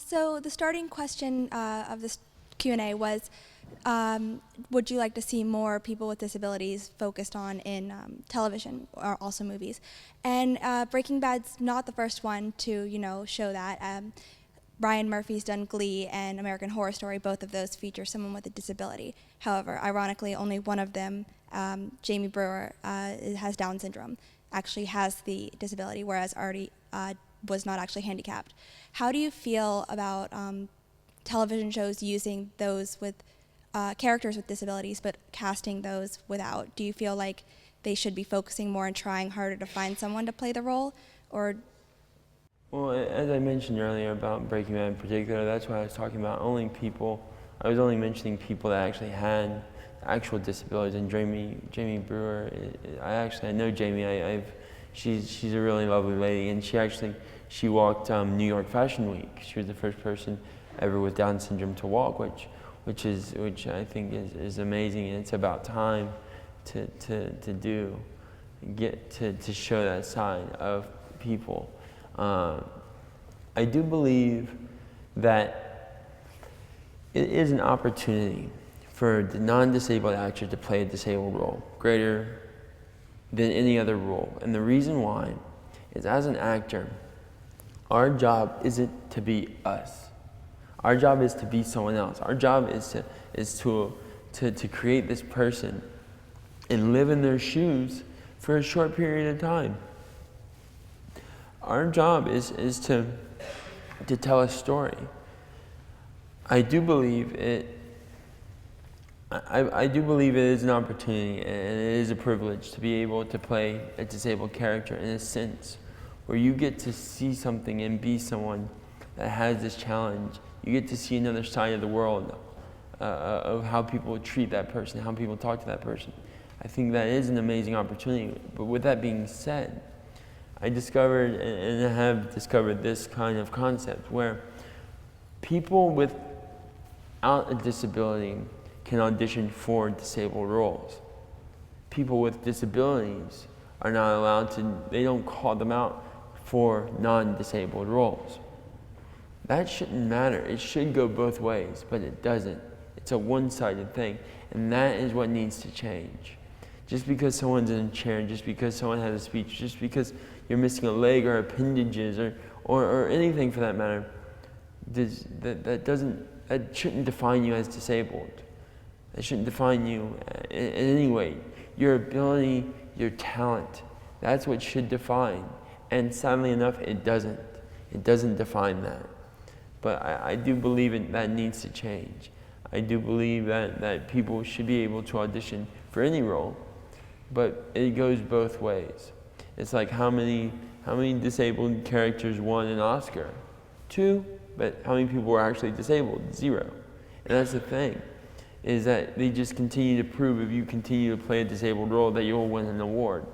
So the starting question of this Q&A was, would you like to see more people with disabilities focused on in television or also movies? And Breaking Bad's not the first one to, show that. Ryan Murphy's done Glee and American Horror Story. Both of those feature someone with a disability. However, ironically, only one of them, Jamie Brewer, has Down syndrome, actually has the disability, whereas Artie was not actually handicapped. How do you feel about television shows using those with characters with disabilities, but casting those without? Do you feel like they should be focusing more and trying harder to find someone to play the role, or? Well, as I mentioned earlier about Breaking Bad in particular, that's why I was talking about I was only mentioning people that actually had actual disabilities. And Jamie Brewer, I know Jamie. She's a really lovely lady, and she walked New York Fashion Week. She was the first person ever with Down syndrome to walk, which I think is amazing, and it's about time to show that side of people. I do believe that it is an opportunity for the non-disabled actor to play a disabled role greater than any other role. And the reason why is, as an actor, our job isn't to be us. Our job is to be someone else. Our job is to create this person and live in their shoes for a short period of time. Our job is to tell a story. I do believe it is an opportunity, and it is a privilege to be able to play a disabled character in a sense where you get to see something and be someone that has this challenge. You get to see another side of the world, of how people treat that person, how people talk to that person. I think that is an amazing opportunity. But with that being said, I discovered and have discovered this kind of concept where people without a disability can audition for disabled roles. People with disabilities are not allowed to, they don't call them out for non-disabled roles. That shouldn't matter. It should go both ways, but it doesn't. It's a one-sided thing, and that is what needs to change. Just because someone's in a chair, just because someone has a speech, just because you're missing a leg or appendages or anything for that matter, that shouldn't define you as disabled. That shouldn't define you in any way. Your ability, your talent, that's what should define. And sadly enough, it doesn't. It doesn't define that. But I do believe that needs to change. I do believe that people should be able to audition for any role, but it goes both ways. It's like how many disabled characters won an Oscar? 2, but how many people were actually disabled? 0. And that's the thing, is that they just continue to prove if you continue to play a disabled role that you'll win an award.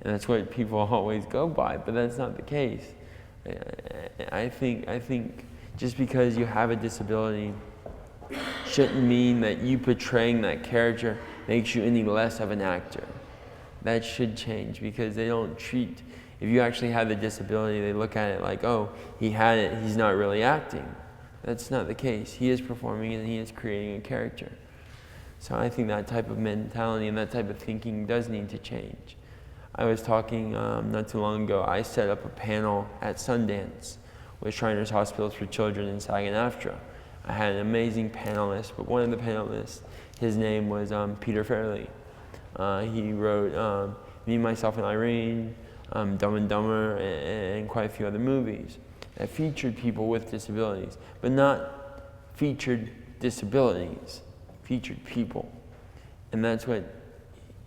And that's what people always go by, but that's not the case. I think just because you have a disability shouldn't mean that you portraying that character makes you any less of an actor. That should change, because they don't treat, if you actually have the disability, they look at it like, oh, he had it, he's not really acting. That's not the case. He is performing and he is creating a character. So I think that type of mentality and that type of thinking does need to change. I was talking not too long ago, I set up a panel at Sundance with Shriners Hospitals for Children in SAG-AFTRA. I had an amazing panelist, but one of the panelists, his name was Peter Fairley. He wrote Me, Myself, and Irene, Dumb and Dumber, and quite a few other movies that featured people with disabilities, but not featured disabilities, featured people. And that's what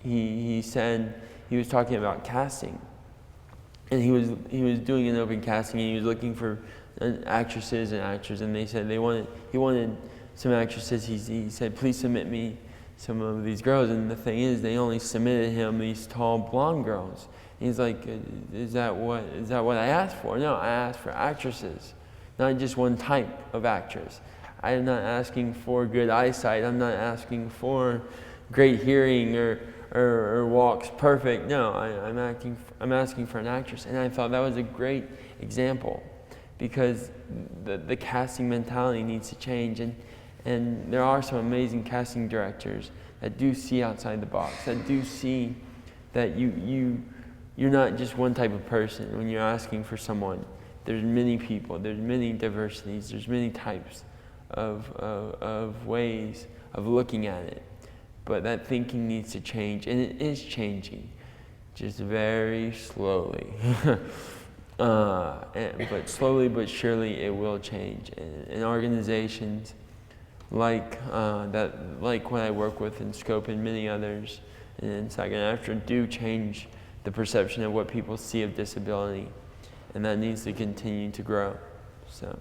he said. He was talking about casting, and he was doing an open casting, and he was looking for actresses and actors, and they said he wanted some actresses. He said, please submit me some of these girls, and the thing is, they only submitted him these tall blonde girls. And he's like, is that what I asked for? No, I asked for actresses, not just one type of actress. I am not asking for good eyesight. I'm not asking for great hearing or walks perfect. No, I'm asking for an actress. And I thought that was a great example, because the casting mentality needs to change. And there are some amazing casting directors that do see outside the box, that do see that you're not just one type of person when you're asking for someone. There's many people, there's many diversities, there's many types of ways of looking at it. But that thinking needs to change, and it is changing, just very slowly. But slowly but surely it will change. And organizations like what I work with in Scope and many others, and in Second After, do change the perception of what people see of disability, and that needs to continue to grow. So.